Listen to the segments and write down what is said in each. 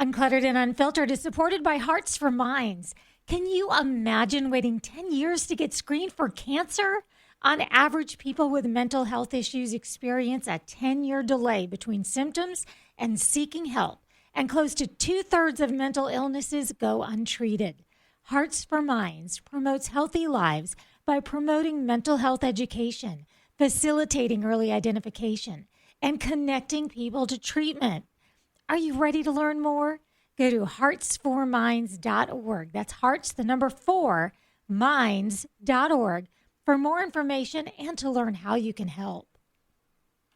Uncluttered and Unfiltered is supported by Hearts for Minds. Can you imagine waiting 10 years to get screened for cancer? On average, people with mental health issues experience a 10-year delay between symptoms and seeking help, and close to 2/3 of mental illnesses go untreated. Hearts for Minds promotes healthy lives by promoting mental health education, facilitating early identification, and connecting people to treatment. Are you ready to learn more? Go to heartsforminds.org. That's hearts, the number 4, minds.org for more information and to learn how you can help.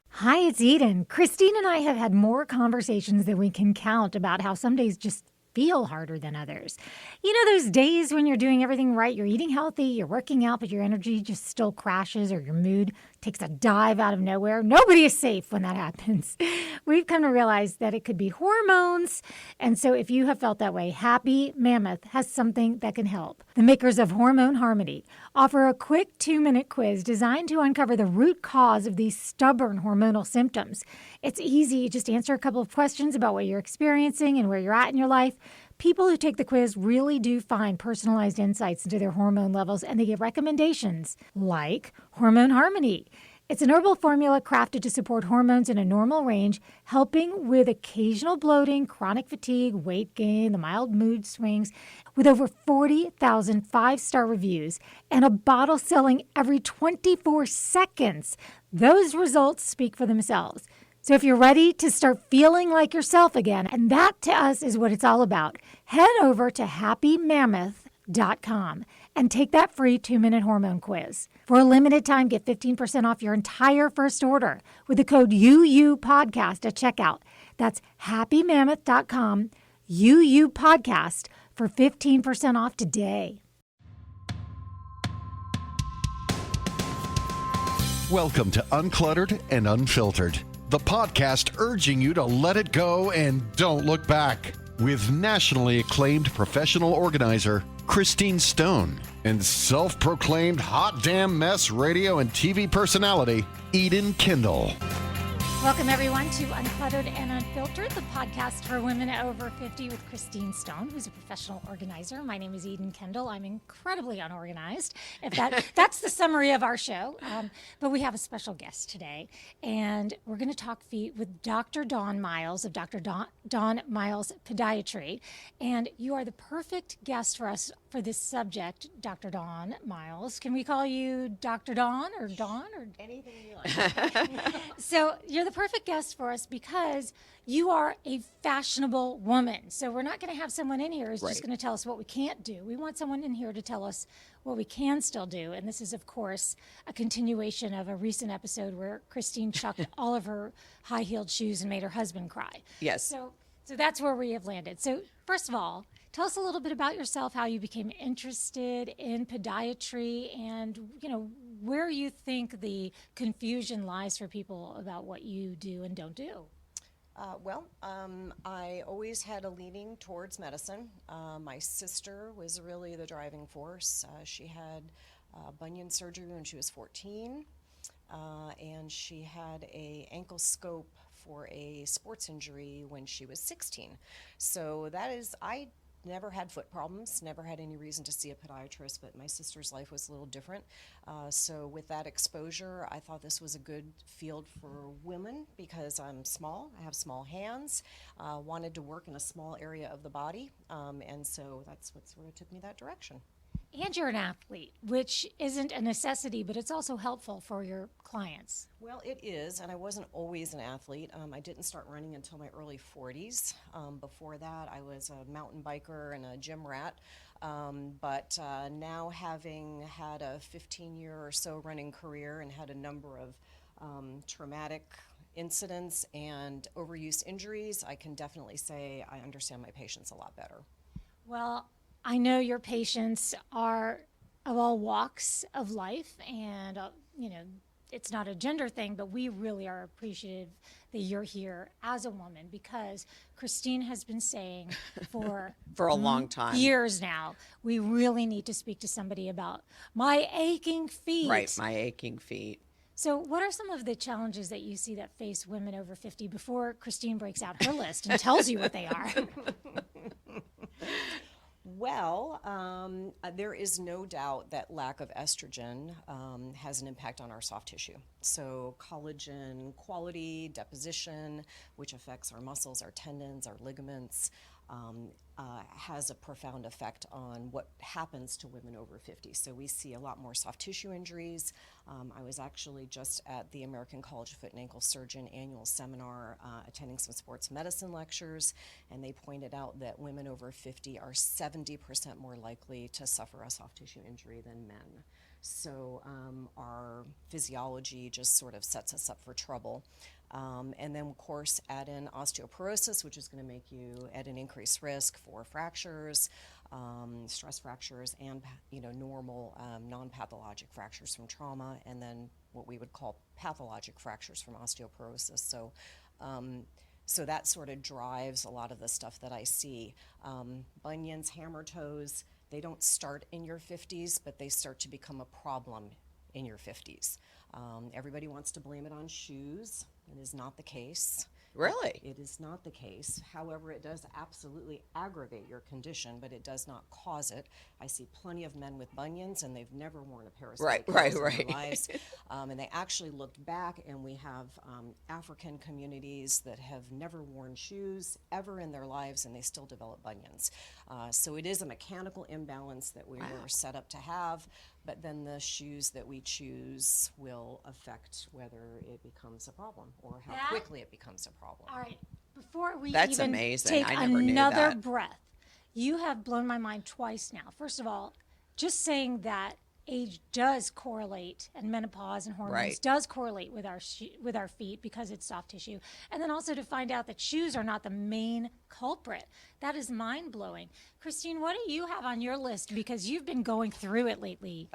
Hi, it's Eden. Christine and I have had more conversations than we can count about how some days just feel harder than others. You know, those days when you're doing everything right, you're eating healthy, you're working out, but your energy just still crashes or your mood takes a dive out of nowhere. Nobody is safe when that happens. We've come to realize that it could be hormones. And so if you have felt that way, Happy Mammoth has something that can help. The makers of Hormone Harmony offer a quick 2-minute quiz designed to uncover the root cause of these stubborn hormonal symptoms. It's easy. You just answer a couple of questions about what you're experiencing and where you're at in your life. People who take the quiz really do find personalized insights into their hormone levels, and they give recommendations like Hormone Harmony. It's an herbal formula crafted to support hormones in a normal range, helping with occasional bloating, chronic fatigue, weight gain, the mild mood swings. With over 40,000 5-star reviews and a bottle selling every 24 seconds, those results speak for themselves. So if you're ready to start feeling like yourself again, and that to us is what it's all about, head over to happymammoth.com and take that free 2-minute hormone quiz. For a limited time, get 15% off your entire first order with the code UUPodcast at checkout. That's happymammoth.com, UUPodcast for 15% off today. Welcome to Uncluttered and Unfiltered, the podcast urging you to let it go and don't look back, with nationally acclaimed professional organizer Christine Stone and self-proclaimed hot damn mess radio and TV personality Eden Kendall. Welcome, everyone, to Uncluttered and Unfiltered, the podcast for women over 50 with Christine Stone, who's a professional organizer. My name is Eden Kendall. I'm incredibly unorganized. If that's the summary of our show. But we have a special guest today, and we're going to talk feet with Dr. Dawn Miles of Dr. Dawn Miles Podiatry. And you are the perfect guest for us for this subject, Dr. Dawn Miles. Can we call you Dr. Dawn or Dawn or anything you like? So you're the perfect guest for us because you are a fashionable woman. So we're not going to have someone in here who's just going to tell us what we can't do. We want someone in here to tell us what we can still do. And this is, of course, a continuation of a recent episode where Christine chucked all of her high-heeled shoes and made her husband cry. Yes. So that's where we have landed. So first of all, tell us a little bit about yourself, how you became interested in podiatry, and, you know, where you think the confusion lies for people about what you do and don't do. I always had a leaning towards medicine. My sister was really the driving force. She had bunion surgery when she was 14, and she had a ankle scope for a sports injury when she was 16. So I never had foot problems, never had any reason to see a podiatrist, but my sister's life was a little different. So with that exposure, I thought this was a good field for women because I'm small, I have small hands, wanted to work in a small area of the body, and so that's what sort of took me that direction. And you're an athlete, which isn't a necessity, but it's also helpful for your clients. Well, it is, and I wasn't always an athlete. I didn't start running until my early 40s. Before that, I was a mountain biker and a gym rat. But now, having had a 15-year or so running career and had a number of traumatic incidents and overuse injuries, I can definitely say I understand my patients a lot better. Well, I know your patients are of all walks of life, and, it's not a gender thing, but we really are appreciative that you're here as a woman because Christine has been saying for a long time, years now, we really need to speak to somebody about my aching feet. Right, my aching feet. So what are some of the challenges that you see that face women over 50 before Christine breaks out her list and tells you what they are? Well, there is no doubt that lack of estrogen has an impact on our soft tissue. So collagen quality, deposition, which affects our muscles, our tendons, our ligaments, has a profound effect on what happens to women over 50. So we see a lot more soft tissue injuries. I was actually just at the American College of Foot and Ankle Surgeon annual seminar, attending some sports medicine lectures, and they pointed out that women over 50 are 70% more likely to suffer a soft tissue injury than men. So our physiology just sort of sets us up for trouble. And then, of course, add in osteoporosis, which is going to make you at an increased risk for fractures, stress fractures, and normal non-pathologic fractures from trauma, and then what we would call pathologic fractures from osteoporosis. So that sort of drives a lot of the stuff that I see. Bunions, hammer toes, they don't start in your 50s, but they start to become a problem in your 50s. Everybody wants to blame it on shoes. It is not the case. Really? It is not the case. However, it does absolutely aggravate your condition, but it does not cause it. I see plenty of men with bunions, and they've never worn a pair of Right. in their lives. And they actually looked back, and we have African communities that have never worn shoes ever in their lives, and they still develop bunions. So it is a mechanical imbalance that we were set up to have, but then the shoes that we choose will affect whether it becomes a problem or how quickly it becomes a problem. All right. Before we That's even amazing. take I never knew another that. breath, you have blown my mind twice now. First of all, just saying that age does correlate, and menopause and hormones Right. does correlate with our feet because it's soft tissue, and then also to find out that shoes are not the main culprit. That is mind blowing. Christine, what do you have on your list, because you've been going through it lately?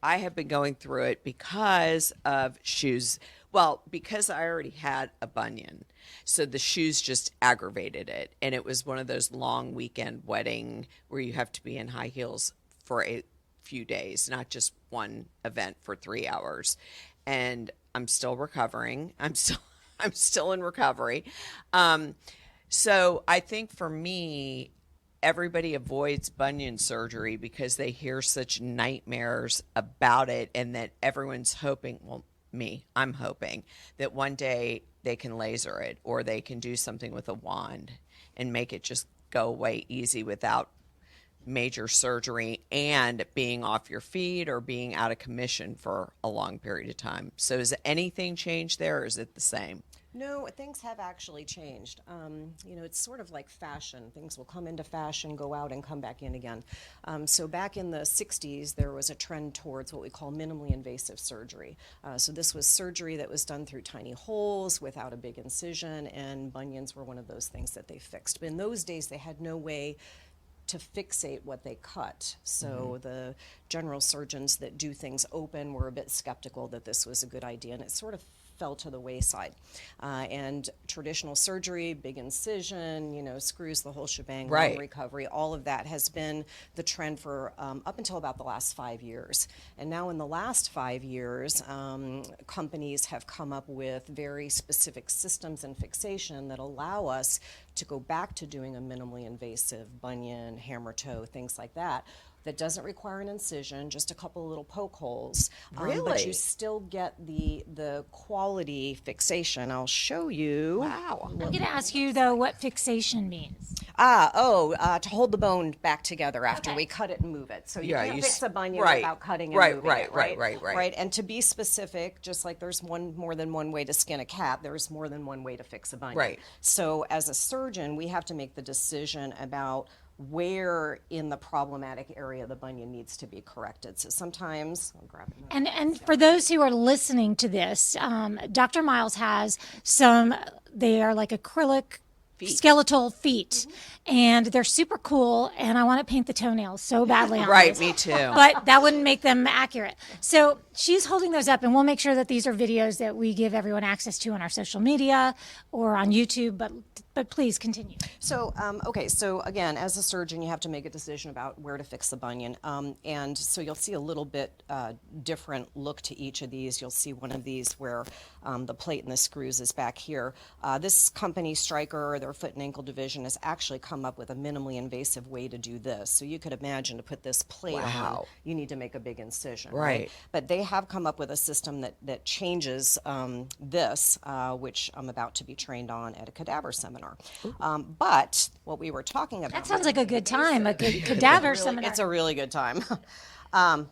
I have been going through it because of shoes. Well, because I already had a bunion. So the shoes just aggravated it. And it was one of those long weekend wedding where you have to be in high heels for a few days, not just one event for 3 hours. And I'm still recovering. I'm still in recovery. So I think for me, everybody avoids bunion surgery because they hear such nightmares about it, and that everyone's hoping, well, I'm hoping that one day they can laser it, or they can do something with a wand and make it just go away easy without major surgery and being off your feet or being out of commission for a long period of time. So has anything changed there, or is it the same? No, things have actually changed. It's sort of like fashion. Things will come into fashion, go out, and come back in again. So back in the 60s, there was a trend towards what we call minimally invasive surgery. So this was surgery that was done through tiny holes without a big incision, and bunions were one of those things that they fixed. But in those days, they had no way to fixate what they cut. So the general surgeons that do things open were a bit skeptical that this was a good idea, and it sort of fell to the wayside. And traditional surgery, big incision, screws, the whole shebang, Right. long recovery, all of that has been the trend for up until about the last 5 years. And now in the last 5 years, companies have come up with very specific systems and fixation that allow us to go back to doing a minimally invasive bunion, hammer toe, things like that. That doesn't require an incision, just a couple of little poke holes. But Really? you still get the quality fixation. I'll show you. Wow. I'm going to ask you, though, what fixation means. To hold the bone back together after Okay. we cut it and move it. So you Yeah, can't you fix a bunion right. without cutting and Right, moving right, it, right, right? right. And to be specific, just like there's more than one way to skin a cat, there's more than one way to fix a bunion. Right. So as a surgeon, we have to make the decision about where in the problematic area the bunion needs to be corrected. So sometimes, I'll grab it. And for those who are listening to this, Dr. Miles has some, they are like acrylic skeletal feet, and they're super cool, and I want to paint the toenails so badly on Right, those. me too. But that wouldn't make them accurate. So she's holding those up, and we'll make sure that these are videos that we give everyone access to on our social media or on YouTube, but but please continue. So, okay, so again, as a surgeon, you have to make a decision about where to fix the bunion. And so you'll see a little bit different look to each of these. You'll see one of these where the plate and the screws is back here. This company, Stryker, their foot and ankle division, has actually come up with a minimally invasive way to do this. So you could imagine to put this plate on, you need to make a big incision. Right. But they have come up with a system that changes this, which I'm about to be trained on at a cadaver seminar. But what we were talking about... That sounds like a good time, a good cadaver seminar. It's a really good time.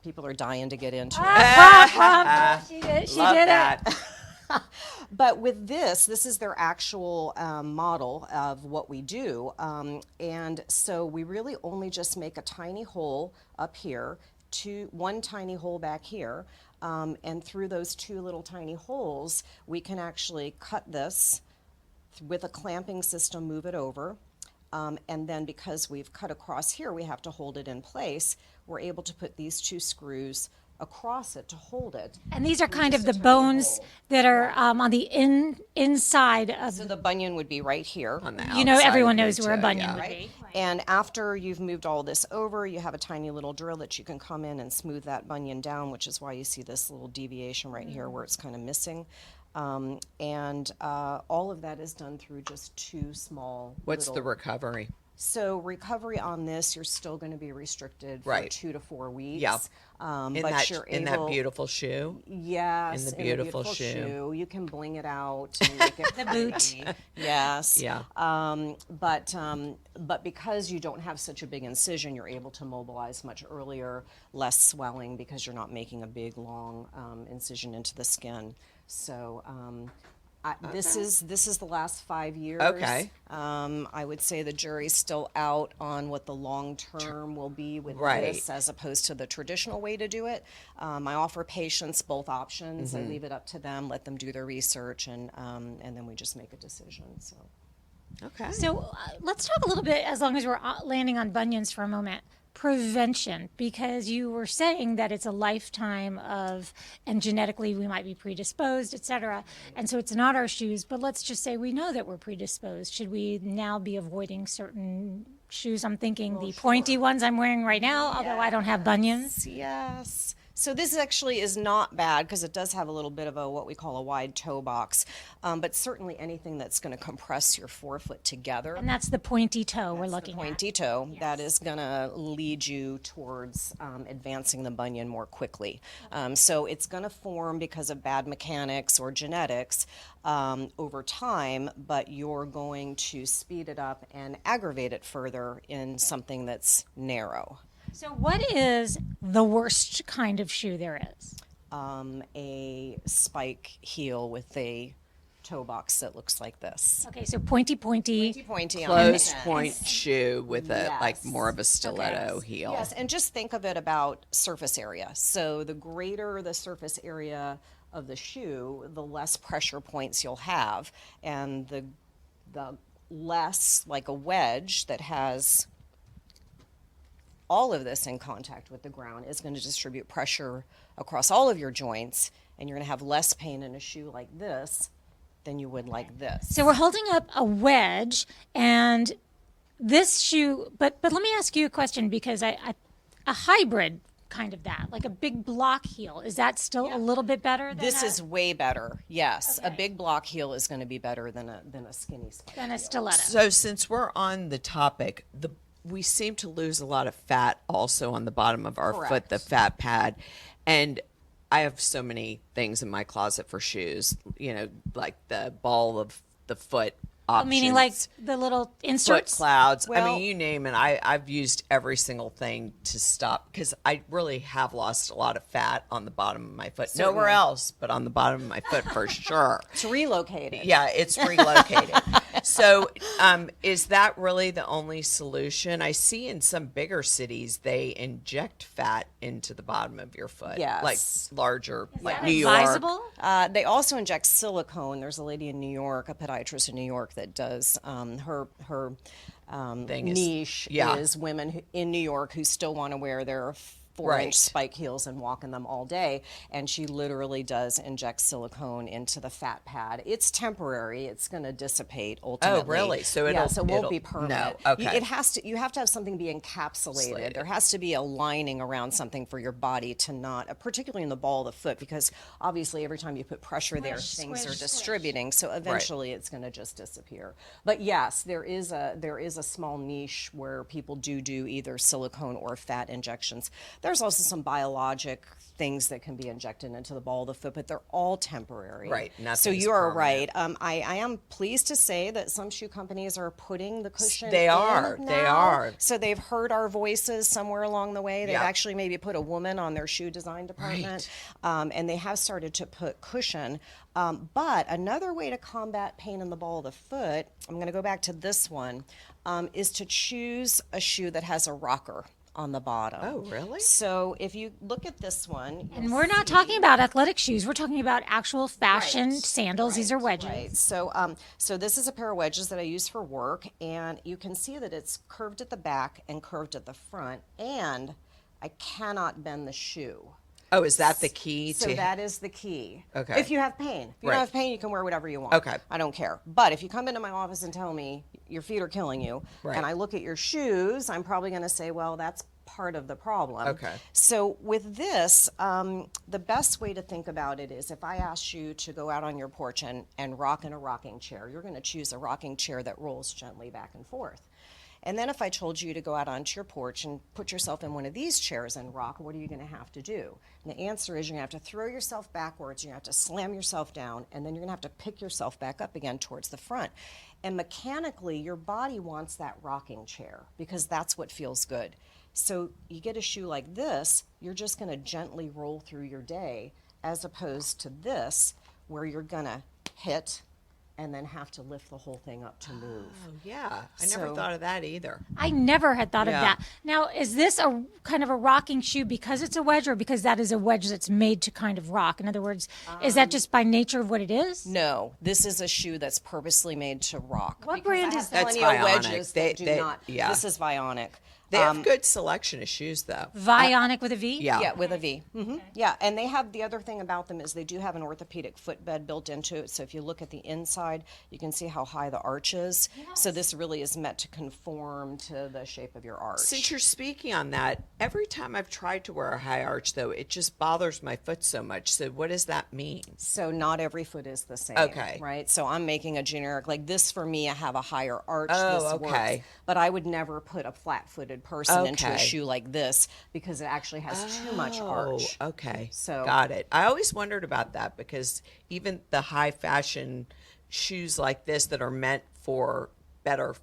People are dying to get into it. She did it. But with this is their actual model of what we do. And so we really only just make a tiny hole up here, one tiny hole back here. And through those two little tiny holes, we can actually cut this with a clamping system, move it over. And then because we've cut across here, we have to hold it in place. We're able to put these two screws across it to hold it. And these are kind of the bones that are on the inside of... So the bunion would be right here. On the You know, outside everyone of your knows where a toe, bunion yeah. would be. And after you've moved all this over, you have a tiny little drill that you can come in and smooth that bunion down, which is why you see this little deviation right here where it's kind of missing. And all of that is done through just two small... What's the recovery? So recovery on this, you're still going to be restricted for 2 to 4 weeks. Yeah. But In that beautiful shoe? Yes. In the beautiful shoe. You can bling it out and make it The boot. pretty. Yes. Yeah. But because you don't have such a big incision, you're able to mobilize much earlier, less swelling because you're not making a big, long incision into the skin. So this is the last 5 years. Okay. I would say the jury's still out on what the long term will be with this, as opposed to the traditional way to do it. I offer patients both options. I leave it up to them, let them do their research, and then we just make a decision. So. Okay. So let's talk a little bit, as long as we're landing on bunions for a moment, prevention, because you were saying that it's a lifetime of, and genetically we might be predisposed, et cetera. And so it's not our shoes, but let's just say we know that we're predisposed. Should we now be avoiding certain shoes? I'm thinking the pointy ones I'm wearing right now, although I don't have bunions. Yes. So this actually is not bad because it does have a little bit of what we call a wide toe box, but certainly anything that's going to compress your forefoot together. And that's the pointy toe we're looking at. Pointy toe, that is going to lead you towards advancing the bunion more quickly. So it's going to form because of bad mechanics or genetics over time, but you're going to speed it up and aggravate it further in something that's narrow. So what is the worst kind of shoe there is? A spike heel with a toe box that looks like this. Okay, so pointy. Pointy Closed on the point shoe with Yes. more of a stiletto heel. Yes, and just think of it about surface area. So the greater the surface area of the shoe, the less pressure points you'll have, and the less, like a wedge that has all of this in contact with the ground, is going to distribute pressure across all of your joints, and you're going to have less pain in a shoe like this than you would like this. So we're holding up a wedge, and this shoe, but let me ask you a question, because a hybrid kind of that, like a big block heel, is that still a little bit better than This is way better, yes. A big block heel is going to be better than a skinny spike than a heel. stiletto? So since we're on the topic, we seem to lose a lot of fat also on the bottom of our foot, the fat pad. And I have so many things in my closet for shoes, like the ball of the foot options. Meaning like the little inserts? Foot clouds. I Well- mean, you name it. I've used every single thing to stop, because I really have lost a lot of fat on the bottom of my foot. Nowhere else, but on the bottom of my foot for sure. It's relocated. Yeah, it's relocated. So is that really the only solution? I see in some bigger cities, they inject fat into the bottom of your foot. Yes. Like larger, like that New York. advisable? They also inject silicone. There's a lady in New York, a podiatrist in New York, that does her Thing is- niche yeah. is women in New York who still want to wear their 4-inch Right. spike heels and walk in them all day. And she literally does inject silicone into the fat pad. It's temporary. It's going to dissipate ultimately. Oh, really? So it won't be it'll- permanent. no, okay. You have to have something be encapsulated. Slated. There has to be a lining around something for your body to not, particularly in the ball of the foot, because obviously every time you put pressure there, things are squish. distributing. So eventually it's going to just disappear. But yes, there is a small niche where people do either silicone or fat injections. There's also some biologic things that can be injected into the ball of the foot, but they're all temporary. Right, So nothing's you are permanent. right. I am pleased to say that some shoe companies are putting the cushion They in are. They now. are. So they've heard our voices somewhere along the way. They've Yeah. actually maybe put a woman on their shoe design department, and they have started to put cushion. But another way to combat pain in the ball of the foot, I'm going to go back to this one, is to choose a shoe that has a rocker on the bottom. Oh, really? So if you look at this one, And we're not talking about athletic shoes. We're talking about actual fashion sandals. These are wedges. Right. So this is a pair of wedges that I use for work, and you can see that it's curved at the back and curved at the front, and I cannot bend the shoe. Oh, is that the key So to? that is the key. Okay. If you have pain. If you Right. don't have pain, you can wear whatever you want. Okay. I don't care. But if you come into my office and tell me your feet are killing you, Right. and I look at your shoes, I'm probably going to say, well, that's part of the problem. Okay. So with this, the best way to think about it is if I asked you to go out on your porch and rock in a rocking chair, you're going to choose a rocking chair that rolls gently back and forth. And then if I told you to go out onto your porch and put yourself in one of these chairs and rock, what are you going to have to do? And the answer is you're going to have to throw yourself backwards, you're going to have to slam yourself down, and then you're going to have to pick yourself back up again towards the front. And mechanically, your body wants that rocking chair because that's what feels good. So you get a shoe like this, you're just going to gently roll through your day, as opposed to this, where you're going to hit and then have to lift the whole thing up to move. Oh, yeah. I never So- thought of that either. I never had thought of Yeah. that. Now, is this a kind of a rocking shoe because it's a wedge, or because that is a wedge that's made to kind of rock? In other words, is that just by nature of what it is? No, this is a shoe that's purposely made to rock. What Because brand I is have that? That's plenty of Bionic. wedges They- that do they- not. yeah. This is Bionic. They have good selection of shoes, though. Vionic with a V? Yeah. Yeah, with a V. Yeah, and they have, the other thing about them is they do have an orthopedic footbed built into it. So if you look at the inside, you can see how high the arch is. So this really is meant to conform to the shape of your arch. Since you're speaking on that, every time I've tried to wear a high arch, though, it just bothers my foot so much. So what does that mean? So not every foot is the same. Okay. Right? So I'm making a generic, like this for me, I have a higher arch. Oh, this okay. works. But I would never put a flat-footed person into a Okay. shoe like this because it actually has too much arch. Oh, okay. So- Got it. I always wondered about that because even the high fashion shoes like this that are meant for better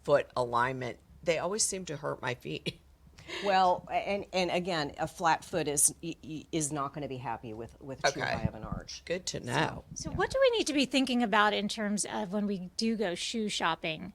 foot alignment, they always seem to hurt my feet. Well, and again, a flat foot is not going to be happy with too Okay. high of an arch. Good to know. So, what do we need to be thinking about in terms of when we do go shoe shopping?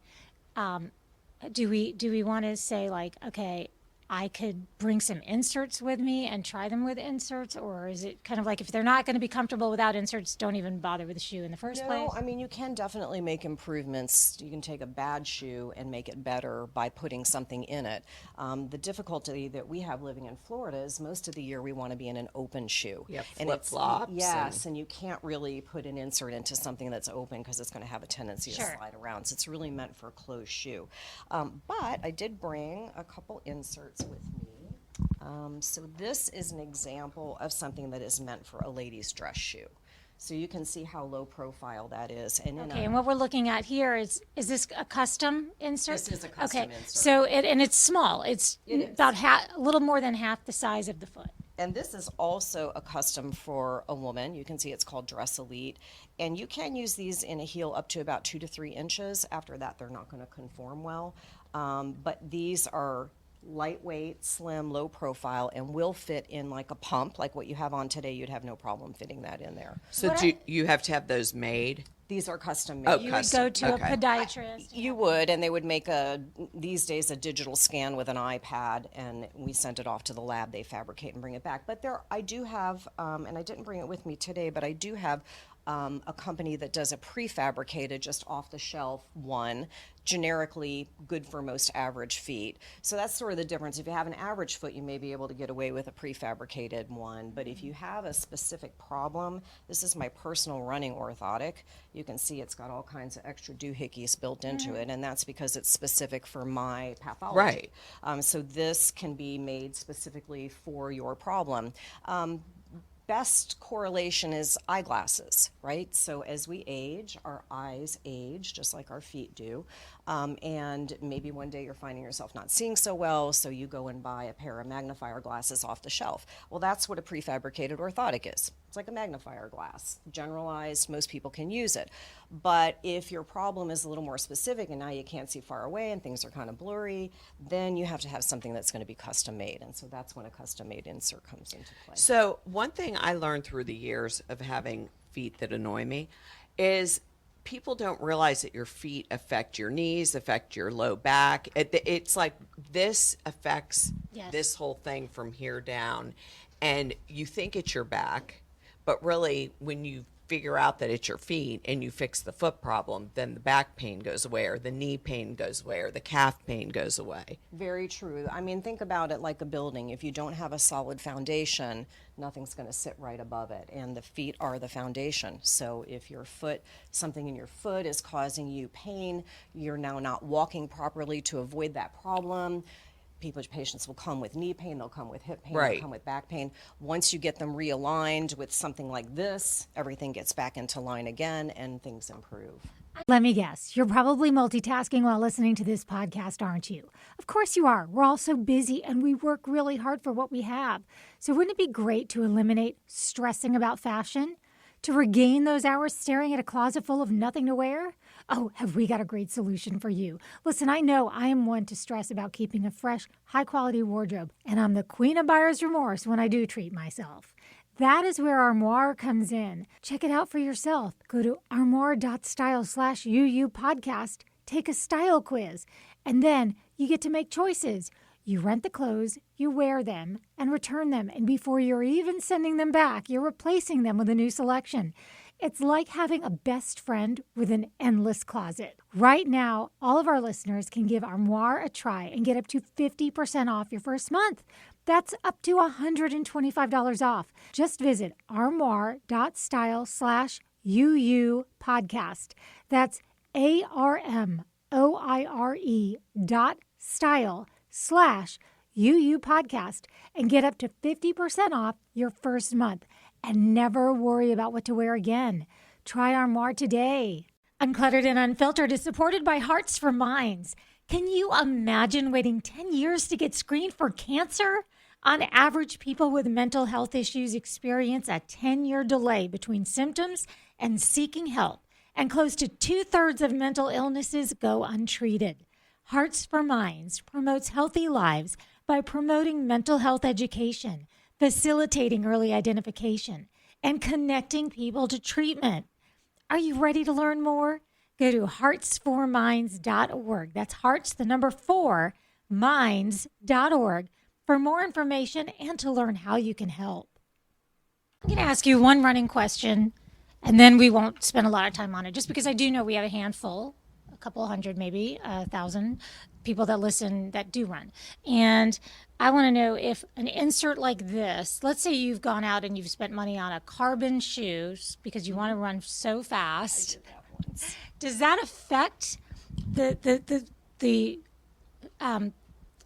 Do we want to say, like, okay, I could bring some inserts with me and try them with inserts, or is it kind of like if they're not going to be comfortable without inserts, don't even bother with the shoe in the first place? No, I mean, you can definitely make improvements. You can take a bad shoe and make it better by putting something in it. The difficulty that we have living in Florida is most of the year we want to be in an open shoe. Yeah, And it's- flip-flops Yes, and you can't really put an insert into something that's open because it's going to have a tendency to Sure. slide around. So it's really meant for a closed shoe. But I did bring a couple inserts with me. So this is an example of something that is meant for a lady's dress shoe. So you can see how low profile that is. And in Okay, a, and what we're looking at here is this a custom insert? This is a custom okay. insert. So and it's small. It's It is. about a little more than half the size of the foot. and this is also a custom for a woman. You can see it's called Dress Elite. And you can use these in a heel up to about 2 to 3 inches. After that, they're not going to conform well. But these are lightweight, slim, low profile, and will fit in like a pump, like what you have on today. You'd have no problem fitting that in there. So you have to have those made? These are custom made. Oh, You custom. would go to Okay. a podiatrist. You would, and they would make these days a digital scan with an iPad, and we send it off to the lab. They fabricate and bring it back. But I do have, and I didn't bring it with me today, but I do have a company that does a prefabricated, just off the shelf one, generically good for most average feet. So that's sort of the difference. If you have an average foot, you may be able to get away with a prefabricated one. But if you have a specific problem, this is my personal running orthotic. You can see it's got all kinds of extra doohickeys built into it, and that's because it's specific for my pathology. Right. So this can be made specifically for your problem. Best correlation is eyeglasses, right? So as we age, our eyes age just like our feet do. And maybe one day you're finding yourself not seeing so well, so you go and buy a pair of magnifier glasses off the shelf. Well, that's what a prefabricated orthotic is. It's like a magnifier glass. Generalized, most people can use it. But if your problem is a little more specific and now you can't see far away and things are kind of blurry, then you have to have something that's going to be custom made. And so that's when a custom made insert comes into play. So one thing I learned through the years of having feet that annoy me is people don't realize that your feet affect your knees, affect your low back. It's like this affects this whole thing from here down. And you think it's your back, but really when you figure out that it's your feet and you fix the foot problem, then the back pain goes away, or the knee pain goes away, or the calf pain goes away. Very true. I mean, think about it like a building. If you don't have a solid foundation, nothing's going to sit right above it, and the feet are the foundation. So if your foot, something in your foot is causing you pain, you're now not walking properly to avoid that problem. Patients will come with knee pain, they'll come with hip pain, Right. they'll come with back pain. Once you get them realigned with something like this, everything gets back into line again and things improve. Let me guess, you're probably multitasking while listening to this podcast, aren't you? Of course you are. We're all so busy and we work really hard for what we have. So wouldn't it be great to eliminate stressing about fashion? To regain those hours staring at a closet full of nothing to wear? Oh, have we got a great solution for you. Listen, I know I am one to stress about keeping a fresh, high-quality wardrobe, and I'm the queen of buyer's remorse when I do treat myself. That is where Armoire comes in. Check it out for yourself. Go to armoire.style/UU podcast, take a style quiz, and then you get to make choices. You rent the clothes, you wear them, and return them. And before you're even sending them back, you're replacing them with a new selection. It's like having a best friend with an endless closet. Right now, all of our listeners can give Armoire a try and get up to 50% off your first month. That's up to $125 off. Just visit armoire.style/UU podcast. That's ARMOIRE.style/UU podcast and get up to 50% off your first month and never worry about what to wear again. Try Armoire today. Uncluttered and Unfiltered is supported by Hearts for Minds. Can you imagine waiting 10 years to get screened for cancer? On average, people with mental health issues experience a 10-year delay between symptoms and seeking help, and close to 2/3 of mental illnesses go untreated. Hearts for Minds promotes healthy lives by promoting mental health education, facilitating early identification, and connecting people to treatment. Are you ready to learn more? Go to heartsforminds.org. That's hearts, the number 4, minds.org for more information and to learn how you can help. I'm going to ask you one running question, and then we won't spend a lot of time on it, just because I do know we have a handful, a couple hundred, maybe 1,000 people that listen that do run. And I want to know if an insert like this, let's say you've gone out and you've spent money on a carbon shoe because you want to run so fast. I did that once. Does that affect the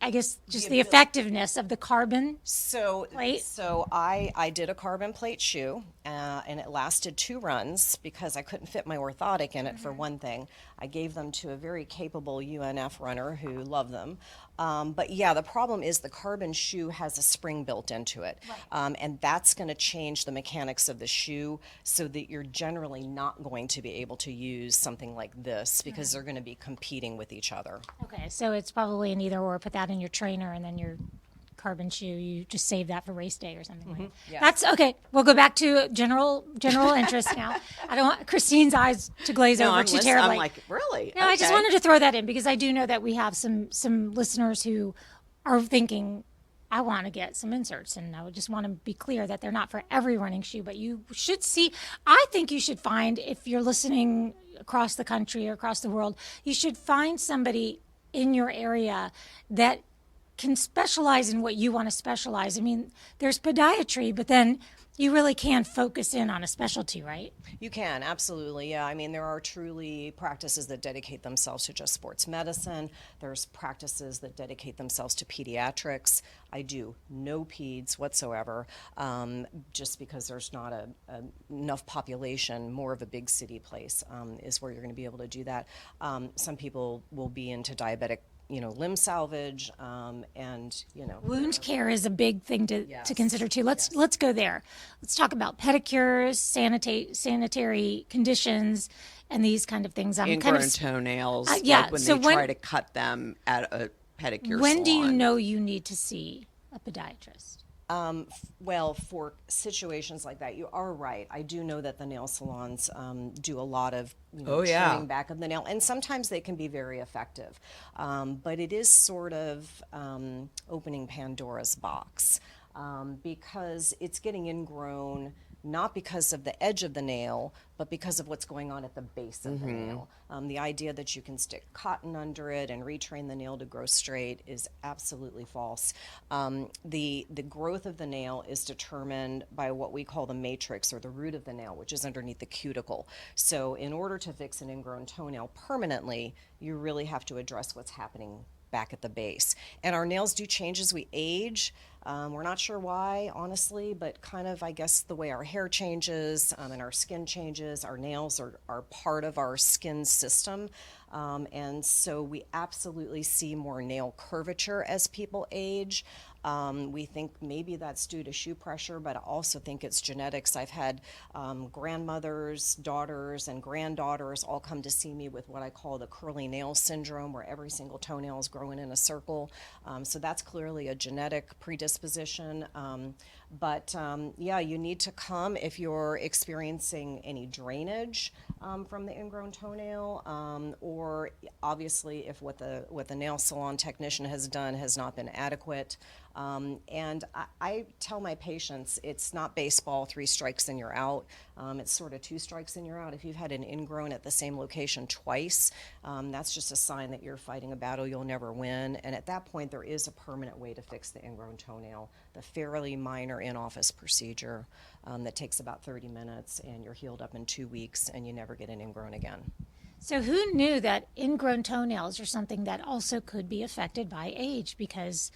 I guess just the effectiveness of the carbon plate? So I did a carbon plate shoe, and it lasted 2 runs because I couldn't fit my orthotic in it for one thing. I gave them to a very capable UNF runner who loved them. But yeah, the problem is the carbon shoe has a spring built into it. Right. And that's going to change the mechanics of the shoe so that you're generally not going to be able to use something like this because they're going to be competing with each other. Okay, so it's probably an either or. Put that in your trainer, and then your carbon shoe, you just save that for race day or something. Right? Yeah. That's okay. We'll go back to general interest now. I don't want Christine's eyes to glaze over too terribly. I'm like, really? No, I just wanted to throw that in because I do know that we have some listeners who are thinking, I want to get some inserts, and I would just want to be clear that they're not for every running shoe, but you should see, I think you should find, if you're listening across the country or across the world, you should find somebody in your area that can specialize in what you want to specialize. I mean, there's podiatry, but then you really can focus in on a specialty, right? You can, absolutely, yeah. I mean, there are truly practices that dedicate themselves to just sports medicine. There's practices that dedicate themselves to pediatrics. I do no peds whatsoever, just because there's not enough population. More of a big city place is where you're going to be able to do that. Some people will be into diabetic limb salvage, and wound care is a big thing to consider too. Let's go there. Let's talk about pedicures, sanitary conditions, and these kind of things. Ingrown toenails, yeah. Like when they try to cut them at a pedicure When salon. do you know you need to see a podiatrist? Well, for situations like that, you are right. I do know that the nail salons do a lot of trimming back of the nail, and sometimes they can be very effective. But it is sort of opening Pandora's box, because it's getting ingrown, not because of the edge of the nail, but because of what's going on at the base of the nail. The idea that you can stick cotton under it and retrain the nail to grow straight is absolutely false. The growth of the nail is determined by what we call the matrix, or the root of the nail, which is underneath the cuticle. So in order to fix an ingrown toenail permanently, you really have to address what's happening back at the base. And our nails do change as we age. We're not sure why, honestly, but kind of, I guess, the way our hair changes and our skin changes, our nails are part of our skin system. And so we absolutely see more nail curvature as people age. We think maybe that's due to shoe pressure, but I also think it's genetics. I've had grandmothers, daughters, and granddaughters all come to see me with what I call the curly nail syndrome, where every single toenail is growing in a circle. So that's clearly a genetic predisposition. But you need to come if you're experiencing any drainage from the ingrown toenail, or obviously if what the nail salon technician has done has not been adequate. And I tell my patients, it's not baseball, 3 strikes and you're out. It's sort of 2 strikes and you're out. If you've had an ingrown at the same location twice, that's just a sign that you're fighting a battle you'll never win. And at that point, there is a permanent way to fix the ingrown toenail, the fairly minor in-office procedure that takes about 30 minutes, and you're healed up in 2 weeks, and you never get an ingrown again. So who knew that ingrown toenails are something that also could be affected by age? Because,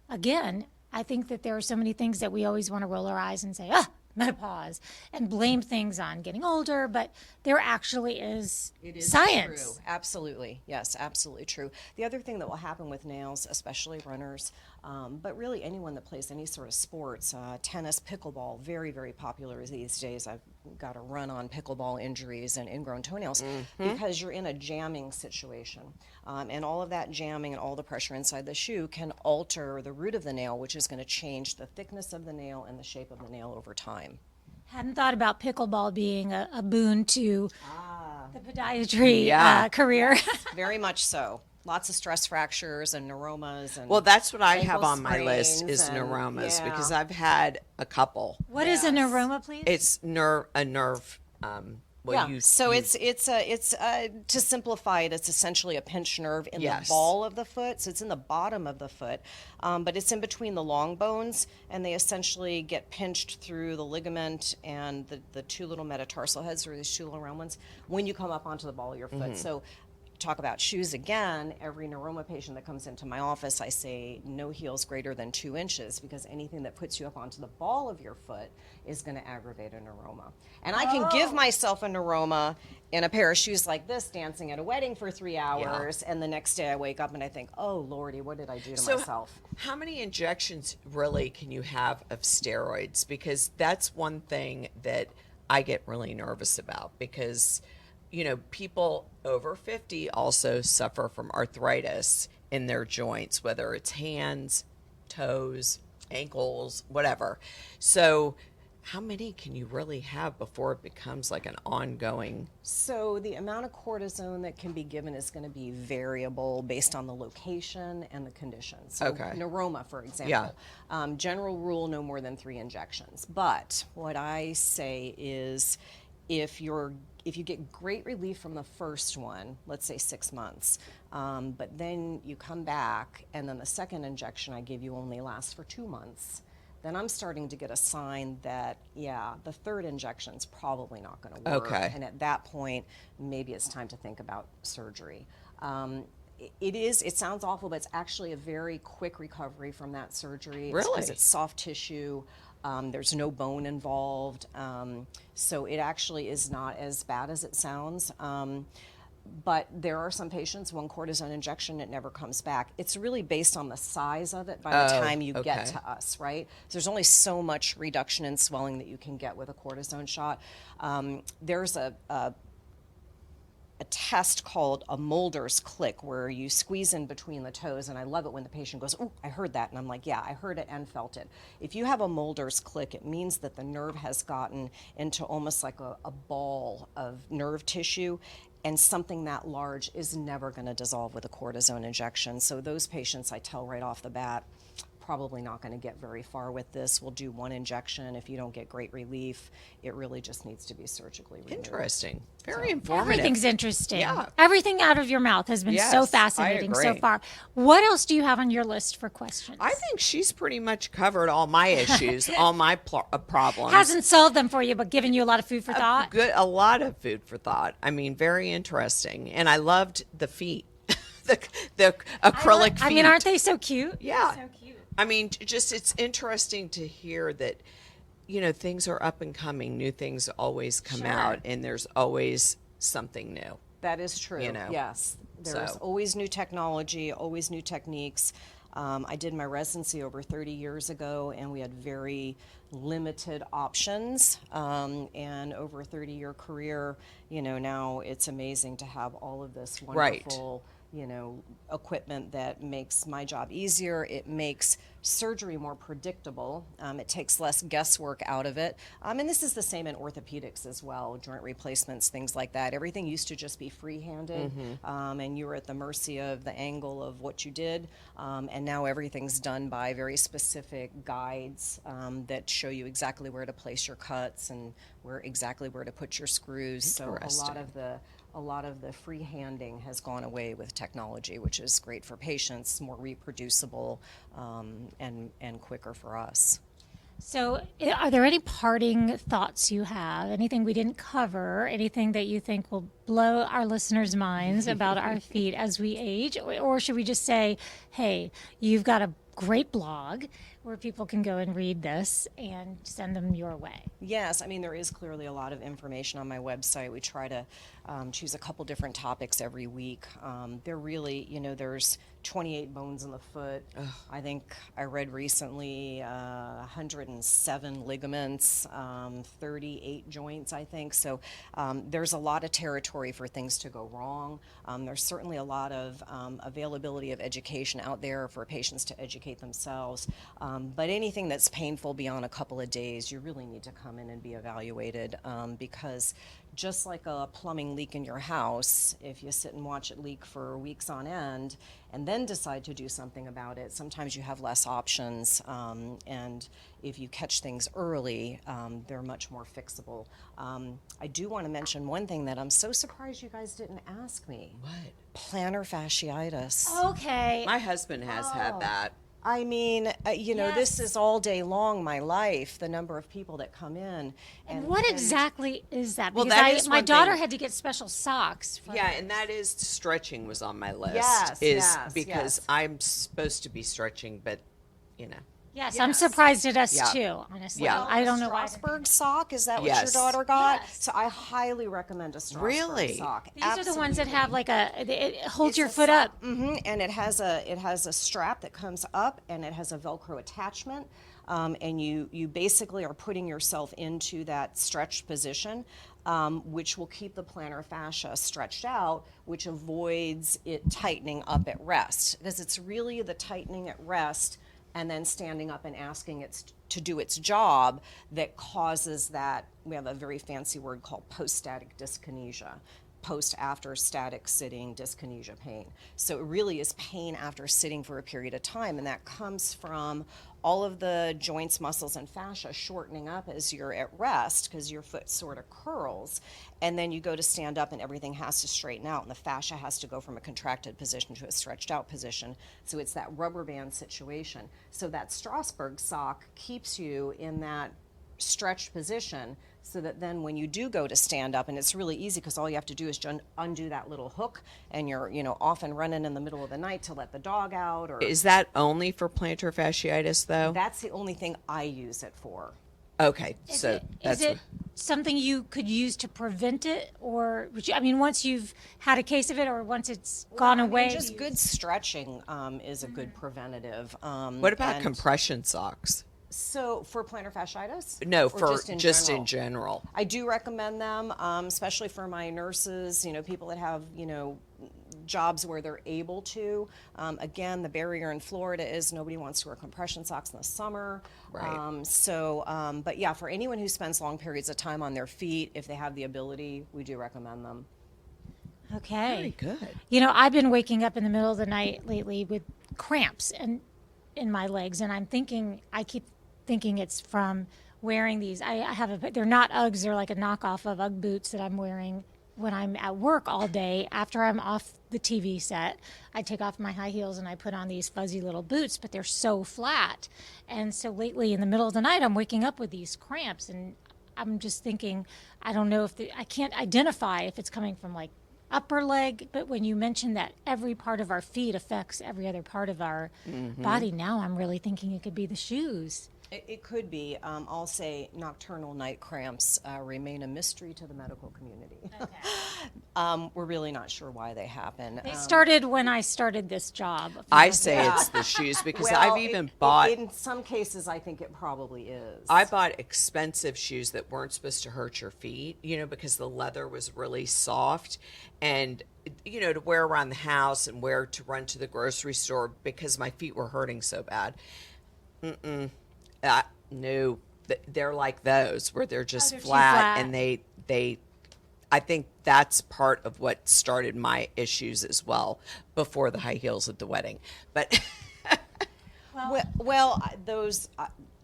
again, I think that there are so many things that we always want to roll our eyes and say, menopause, and blame things on getting older, but there actually is science. True. Absolutely. Yes, absolutely true. The other thing that will happen with nails, especially runners, but really anyone that plays any sort of sports, tennis, pickleball, very, very popular these days. I've got a run on pickleball injuries and ingrown toenails because you're in a jamming situation. And all of that jamming and all the pressure inside the shoe can alter the root of the nail, which is going to change the thickness of the nail and the shape of the nail over time. Hadn't thought about pickleball being a boon to the podiatry career. Very much so. Lots of stress fractures and neuromas. And well, that's what I have on my sprains list is and- neuromas, yeah. because I've had a couple. What is a neuroma, please? It's a nerve. So it's to simplify it, it's essentially a pinched nerve in the ball of the foot. So it's in the bottom of the foot, but it's in between the long bones, and they essentially get pinched through the ligament and the 2 little metatarsal heads, or these 2 little round ones, when you come up onto the ball of your foot. So talk about shoes again, every neuroma patient that comes into my office, I say no heels greater than 2 inches, because anything that puts you up onto the ball of your foot is going to aggravate a neuroma. And I can give myself a neuroma in a pair of shoes like this, dancing at a wedding for 3 hours, and the next day I wake up and I think, oh Lordy, what did I do to myself? How many injections really can you have of steroids? Because that's one thing that I get really nervous about, because people over 50 also suffer from arthritis in their joints, whether it's hands, toes, ankles, whatever. So how many can you really have before it becomes like an ongoing? So the amount of cortisone that can be given is going to be variable based on the location and the condition. So Okay. neuroma, for example, general rule, no more than 3 injections. But what I say is, if you get great relief from the first one, let's say 6 months, but then you come back and then the second injection I give you only lasts for 2 months, then I'm starting to get a sign that, the third injection's probably not going to work. Okay. And at that point, maybe it's time to think about surgery. It sounds awful, but it's actually a very quick recovery from that surgery. Really? Because it's soft tissue. There's no bone involved. So it actually is not as bad as it sounds. But there are some patients, one cortisone injection, it never comes back. It's really based on the size of it by the time you get to us, right? So there's only so much reduction in swelling that you can get with a cortisone shot. There's a test called a Mulder's click, where you squeeze in between the toes, and I love it when the patient goes, "Oh, I heard that," and I'm like, "Yeah, I heard it and felt it." If you have a Mulder's click, it means that the nerve has gotten into almost like a ball of nerve tissue, and something that large is never going to dissolve with a cortisone injection. So those patients, I tell right off the bat, probably not going to get very far with this. We'll do 1 injection. If you don't get great relief, it really just needs to be surgically removed. Interesting. Very informative. Everything's interesting. Yeah. Everything out of your mouth has been so Yes, I fascinating so agree. far. What else do you have on your list for questions? I think she's pretty much covered all my issues, all my problems. Hasn't solved them for you, but given you a lot of food for thought. A lot of food for thought. I mean, very interesting. And I loved the feet, the acrylic feet. I mean, aren't they so cute? Yeah. So cute. I mean, just it's interesting to hear that, things are up and coming. New things always come out, and there's always something new. That is true. Yes. There's always new technology, always new techniques. I did my residency over 30 years ago, and we had very limited options. And over a 30-year career, now it's amazing to have all of this wonderful, equipment that makes my job easier. It makes surgery more predictable. It takes less guesswork out of it. And this is the same in orthopedics as well, joint replacements, things like that. Everything used to just be free-handed, and you were at the mercy of the angle of what you did. And now everything's done by very specific guides that show you exactly where to place your cuts and exactly where to put your screws. So a lot of the free-handing has gone away with technology, which is great for patients, more reproducible, and quicker for us. So are there any parting thoughts you have? Anything we didn't cover? Anything that you think will blow our listeners' minds about our feet as we age? Or should we just say, hey, you've got a great blog where people can go and read this and send them your way? Yes, I mean, there is clearly a lot of information on my website. We try to choose a couple different topics every week. They're really, there's 28 bones in the foot. I think I read recently 107 ligaments, 38 joints, I think. So there's a lot of territory for things to go wrong. There's certainly a lot of availability of education out there for patients to educate themselves. But anything that's painful beyond a couple of days, you really need to come in and be evaluated, because just like a plumbing leak in your house, if you sit and watch it leak for weeks on end and then decide to do something about it, sometimes you have less options, and if you catch things early, they're much more fixable. I do want to mention one thing that I'm so surprised you guys didn't ask me. What? Plantar fasciitis. Okay. My husband has had that. I mean, Yes. this is all day long, my life, the number of people that come in. And what exactly is that? Well, Because that is my one daughter thing. had to get special socks. For Yeah, and that is stretching was on my list. Yes, because yes. I'm supposed to be stretching, but Yes, I'm surprised at us Yeah. too, honestly. Yeah. I don't know why. Strasbourg sock, is that what Yes. your daughter got? Yes. So I highly recommend a Strasbourg Really? sock. These are the ones that have like it holds It's your a foot sock. up. And it has a strap that comes up, and it has a Velcro attachment. And you basically are putting yourself into that stretched position, which will keep the plantar fascia stretched out, which avoids it tightening up at rest. Because it's really the tightening at rest and then standing up and asking it to do its job that causes that. We have a very fancy word called post-static dyskinesia. Post after static sitting dyskinesia pain. So it really is pain after sitting for a period of time, and that comes from all of the joints, muscles, and fascia shortening up as you're at rest because your foot sort of curls, and then you go to stand up and everything has to straighten out, and the fascia has to go from a contracted position to a stretched out position. So it's that rubber band situation. So that Strasbourg sock keeps you in that stretched position so that then when you do go to stand up, and it's really easy because all you have to do is undo that little hook, and you're off and running in the middle of the night to let the dog out. Or Is that only for plantar fasciitis, though? that's the only thing I use it for. Okay, Is it something you could use to prevent it, or once you've had a case of it, or once it's gone away? Just good stretching is a good preventative. What about compression socks? So for plantar fasciitis? No, Or for just in general. I do recommend them, especially for my nurses, people that have, jobs where they're able to. Again, the barrier in Florida is nobody wants to wear compression socks in the summer. Right. But yeah, for anyone who spends long periods of time on their feet, if they have the ability, we do recommend them. Okay. Very good. I've been waking up in the middle of the night lately with cramps in my legs, and I keep thinking it's from wearing these. They're not Uggs, they're like a knockoff of Ugg boots that I'm wearing when I'm at work all day. After I'm off the TV set, I take off my high heels and I put on these fuzzy little boots, but they're so flat. And so lately in the middle of the night, I'm waking up with these cramps, and I'm just thinking, I don't know I can't identify if it's coming from like upper leg, but when you mentioned that every part of our feet affects every other part of our body, now I'm really thinking it could be the shoes. It could be. I'll say nocturnal night cramps remain a mystery to the medical community. Okay. We're really not sure why they happen. They started when I started this job. I say it's the shoes because I've even bought. In some cases, I think it probably is. I bought expensive shoes that weren't supposed to hurt your feet, because the leather was really soft, and to wear around the house and wear to run to the grocery store because my feet were hurting so bad. No, they're like those where they're just they're too flat, flat. and they I think that's part of what started my issues as well before the high heels at the wedding. But those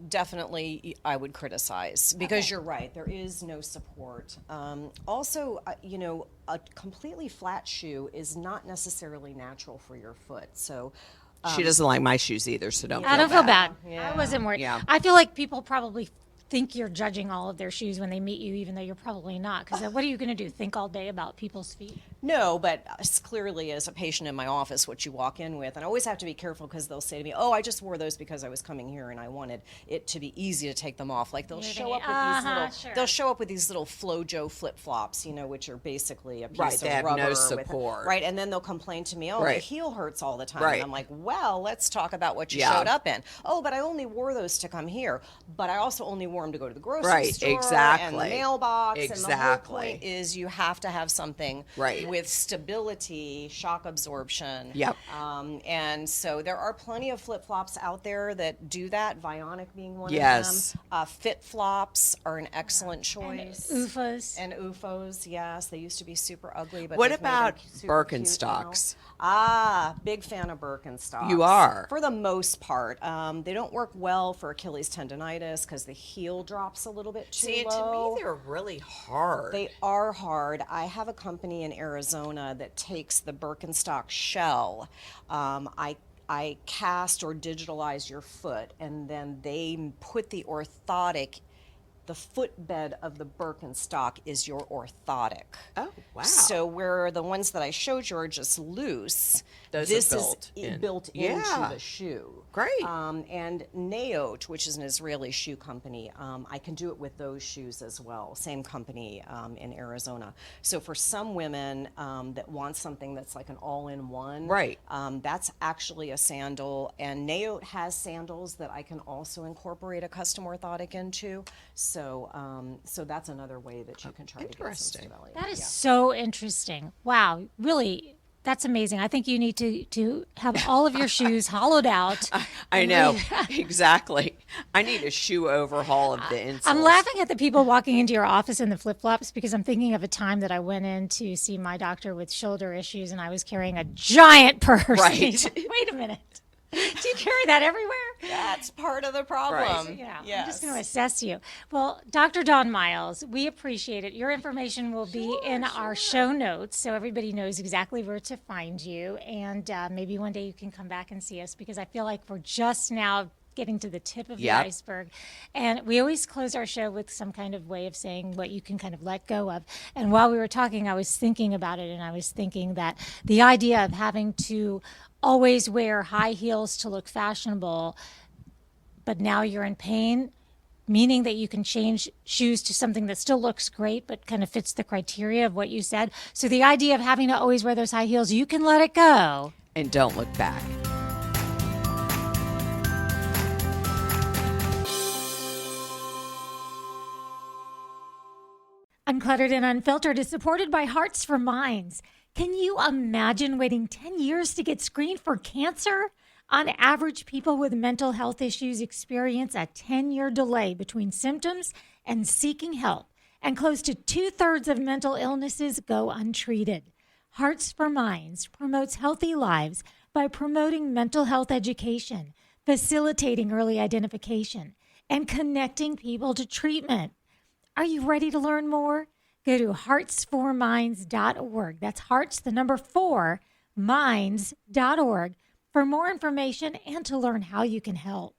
definitely I would criticize because you're right. There is no support. Also, a completely flat shoe is not necessarily natural for your foot. So she doesn't like my shoes either, so don't. I don't feel bad. Yeah. I wasn't worried. Yeah. I feel like people probably think you're judging all of their shoes when they meet you, even though you're probably not. Because what are you going to do? Think all day about people's feet? No, but clearly as a patient in my office, what you walk in with, and I always have to be careful because they'll say to me, "Oh, I just wore those because I was coming here and I wanted it to be easy to take them off." Like they'll show up with these they'll show up with these little FloJo flip flops, which are basically a piece they of have rubber no with support. right, and then they'll complain to me, "Oh, the Right. heel hurts all the time." Right. And I'm like, "Well, let's talk about what you Yeah. showed up in." "Oh, but I only wore those to come here, but I also only wore them to go to the grocery Right, store and the exactly. mailbox." And the whole Exactly. point is you have to have something Right. with stability, shock absorption. Yep. And so there are plenty of flip flops out there that do that. Vionic being one Yes. of them. Fit flops are an excellent choice. UFAs. And UFOs, yes, they used to be super ugly, but What they've made them about super cute Birkenstocks? now. Big fan of Birkenstocks. You are? For the most part. They don't work well for Achilles tendonitis because the heel drops a little bit too See, and to low. me, they're really hard. They are hard. I have a company in Arizona that takes the Birkenstock shell. I cast or digitalize your foot, and then they put the orthotic. The footbed of the Birkenstock is your orthotic. Oh, wow. So where the ones that I showed you are just loose, Those this are built is in. built Yeah. into the shoe. Great. And Naot, which is an Israeli shoe company, I can do it with those shoes as well. Same company in Arizona. So for some women that want something that's like an all-in-one, Right. that's actually a sandal. And Naot has sandals that I can also incorporate a custom orthotic into. So that's another way that you can try to get some Interesting. stability. That is so interesting. Wow. Really, That's amazing. I think you need to have all of your shoes hollowed out. I know. Exactly. I need a shoe overhaul of the insoles. I'm laughing at the people walking into your office in the flip-flops because I'm thinking of a time that I went in to see my doctor with shoulder issues and I was carrying a giant purse. Right. He's like, wait a minute. Do you carry that everywhere? That's part of the problem. Right. Yeah, Yes. I'm just going to assess you. Well, Dr. Dawn Miles, we appreciate it. Your information will be in our show notes so everybody knows exactly where to find you. And maybe one day you can come back and see us because I feel like we're just now getting to the tip of the iceberg. And we always close our show with some kind of way of saying what you can kind of let go of. And while we were talking, I was thinking about it, and I was thinking that the idea of having to always wear high heels to look fashionable, but now you're in pain, meaning that you can change shoes to something that still looks great but kind of fits the criteria of what you said. So the idea of having to always wear those high heels, you can let it go. And don't look back. Uncluttered and Unfiltered is supported by Hearts for Minds. Can you imagine waiting 10 years to get screened for cancer? On average, people with mental health issues experience a 10-year delay between symptoms and seeking help, and close to 2/3 of mental illnesses go untreated. Hearts for Minds promotes healthy lives by promoting mental health education, facilitating early identification, and connecting people to treatment. Are you ready to learn more? Go to heartsforminds.org. That's hearts, the number 4, minds.org for more information and to learn how you can help.